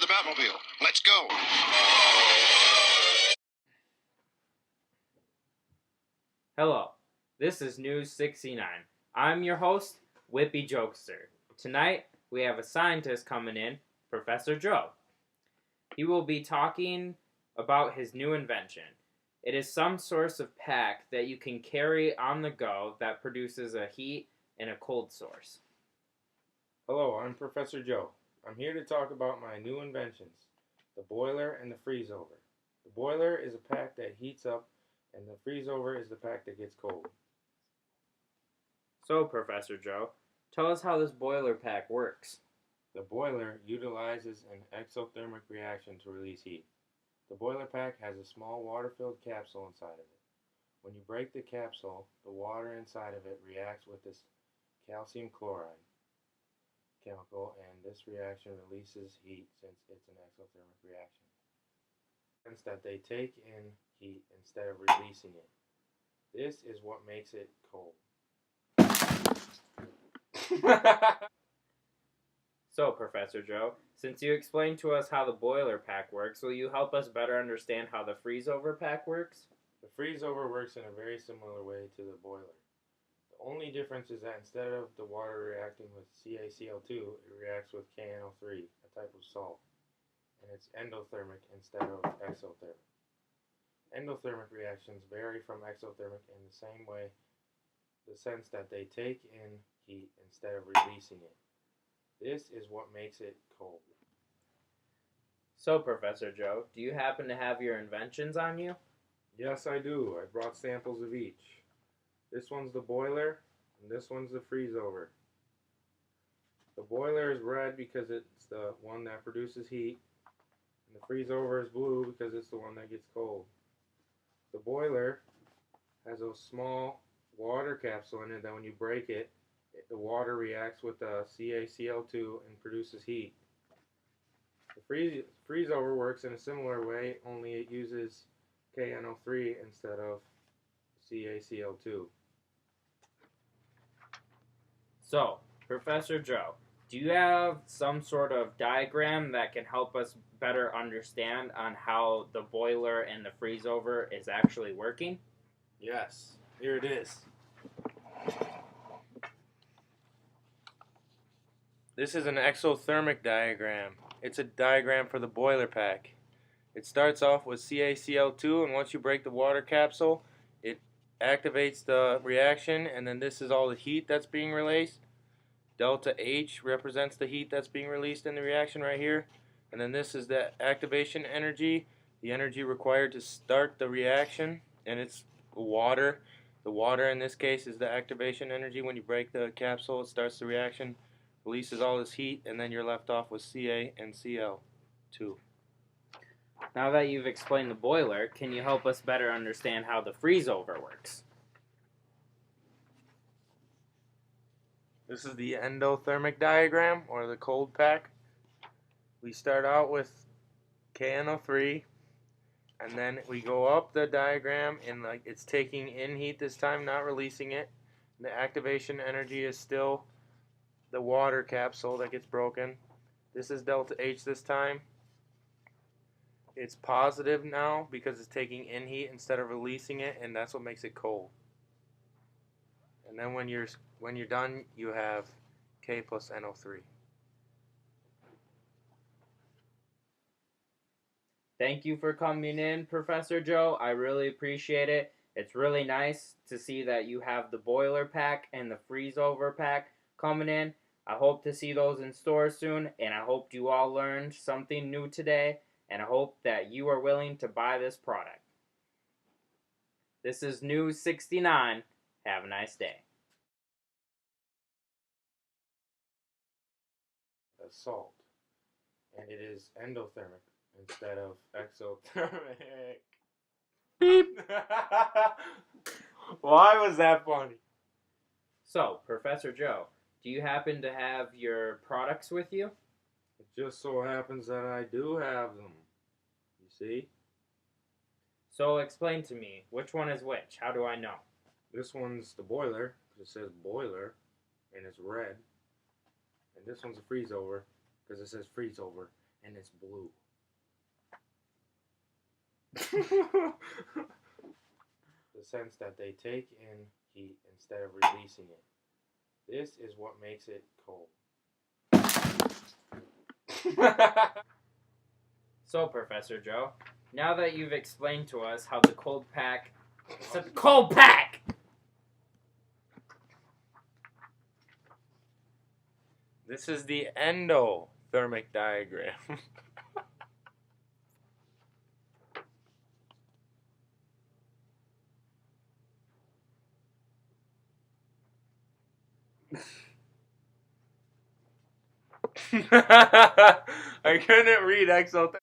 the Batmobile. Let's go. Hello, this is News 69. I'm your host, Whippy Jokester. Tonight, we have a scientist coming in, Professor Joe. He will be talking about his new invention. It is some source of pack that you can carry on the go that produces a heat and a cold source. Hello, I'm Professor Joe. I'm here to talk about my new inventions, the boiler and the freeze-over. The boiler is a pack that heats up, and the freeze-over is the pack that gets cold. So, Professor Joe, tell us how this boiler pack works. The boiler utilizes an exothermic reaction to release heat. The boiler pack has a small water-filled capsule inside of it. When you break the capsule, the water inside of it reacts with this calcium chloride chemical, and this reaction releases heat since it's an exothermic reaction. Since that they take in heat instead of releasing it. This is what makes it cold. So, Professor Joe, since you explained to us how the boiler pack works, will you help us better understand how the freeze-over pack works? The freeze-over works in a very similar way to the boiler. The only difference is that instead of the water reacting with CaCl2, it reacts with KNO3, a type of salt, and it's endothermic instead of exothermic. Endothermic reactions vary from exothermic in the same way, the sense that they take in heat instead of releasing it. This is what makes it cold. So, Professor Joe, do you happen to have your inventions on you? Yes, I do. I brought samples of each. This one's the boiler, and this one's the freeze-over. The boiler is red because it's the one that produces heat, and the freeze-over is blue because it's the one that gets cold. The boiler has a small water capsule in it that when you break it, the water reacts with the CaCl2 and produces heat. The freeze-over works in a similar way, only it uses KNO3 instead of CaCl2. So, Professor Joe, do you have some sort of diagram that can help us better understand on how the boiler and the freeze-over is actually working? Yes, here it is. This is an exothermic diagram. It's a diagram for the boiler pack. It starts off with CaCl2, and once you break the water capsule, it activates the reaction, and then this is all the heat that's being released. Delta H represents the heat that's being released in the reaction right here. And then this is the activation energy, the energy required to start the reaction, and it's water. The water in this case is the activation energy. When you break the capsule, it starts the reaction, releases all this heat, and then you're left off with Ca and Cl2. Now that you've explained the boiler, can you help us better understand how the freeze-over works? This is the endothermic diagram, or the cold pack. We start out with KNO3, and then we go up the diagram, and like it's taking in heat this time, not releasing it. The activation energy is still the water capsule that gets broken. This is delta H this time. It's positive now because it's taking in heat instead of releasing it, and that's what makes it cold. And then when you're done, you have K plus NO3. Thank you for coming in, Professor Joe. I really appreciate it. It's really nice to see that you have the boiler pack and the freeze-over pack coming in. I hope to see those in stores soon, and I hope you all learned something new today, and I hope that you are willing to buy this product. This is News 69. Have a nice day. Salt, and it is endothermic instead of exothermic. Beep. Why was that funny? So, Professor Joe, do you happen to have your products with you? It just so happens that I do have them. You see? So explain to me, which one is which? How do I know? This one's the boiler, because it says boiler, and it's red. And this one's a freeze over, because it says freeze over, and it's blue. The sense that they take in heat instead of releasing it. This is what makes it cold. So, Professor Joe, now that you've explained to us how the cold pack... Cold pack! This is the endothermic diagram. I couldn't read exothermic.